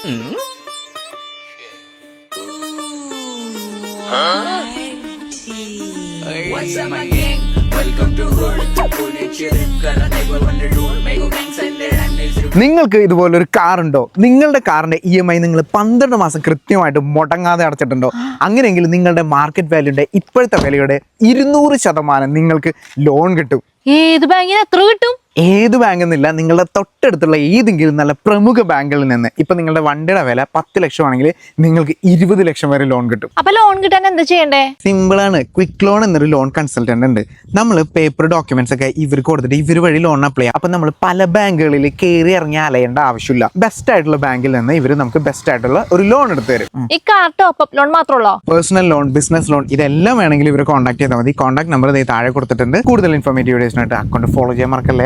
What's up, my gang? Welcome to Hood. നിങ്ങൾക്ക് ഇതുപോലൊരു car ഉണ്ടോ? നിങ്ങളുടെ കാറിന്റെ EMI നിങ്ങൾ 12 മാസം കൃത്യമായിട്ട് മുടങ്ങാതെ അടച്ചിട്ടുണ്ടോ? അങ്ങനെയെങ്കിൽ നിങ്ങളുടെ മാർക്കറ്റ് വാല്യൂന്റെ ഇപ്പോഴത്തെ വിലയുടെ 200% നിങ്ങൾക്ക് ലോൺ കിട്ടും. ഏത് ബാങ്കിന് എത്ര കിട്ടും? ഏത് ബാങ്കെന്നില്ല, നിങ്ങളുടെ തൊട്ടടുത്തുള്ള ഏതെങ്കിലും നല്ല പ്രമുഖ ബാങ്കുകളിൽ നിന്ന്. ഇപ്പൊ നിങ്ങളുടെ വണ്ടിയുടെ വില 10 ലക്ഷം ആണെങ്കിൽ നിങ്ങൾക്ക് 20 ലക്ഷം വരെ ലോൺ കിട്ടും. അപ്പൊ ലോൺ കിട്ടാൻ എന്താ ചെയ്യണ്ടേ? സിമ്പിൾ ആണ്. ക്വിക്ക് ലോൺ എന്നൊരു ലോൺ കൺസൾട്ടന്റ് ഉണ്ട്. നമ്മൾ പേപ്പർ ഡോക്യുമെന്റ്സ് ഒക്കെ ഇവർക്ക് കൊടുത്തിട്ട് ഇവർ വഴി ലോൺ അപ്ലൈ ചെയ്യാം. അപ്പൊ നമ്മൾ പല ബാങ്കുകളിൽ കയറി ഇറങ്ങി അലയേണ്ട ആവശ്യമില്ല. ബെസ്റ്റ് ആയിട്ടുള്ള ബാങ്കിൽ നിന്ന് ഇവർ നമുക്ക് ബെസ്റ്റ് ആയിട്ടുള്ള ഒരു ലോൺ എടുത്തു തരും. ഈ കാർ ടോപ്പ് അപ്പ് ലോൺ മാത്രമല്ലോ? പേഴ്സണൽ ലോൺ, ബിസിനസ് ലോൺ, ഇതെല്ലാം വേണമെങ്കിൽ ഇവർ കോൺടാക്ട് ചെയ്താൽ മതി. കോൺടാക്ട് നമ്പർ താഴെ കൊടുത്തിട്ടുണ്ട്. കൂടുതൽ ഇൻഫോർമേറ്റീവ് വീഡിയോസിനായിട്ട് അക്കൗണ്ട് ഫോളോ ചെയ്യാൻ മറക്കല്ലേ.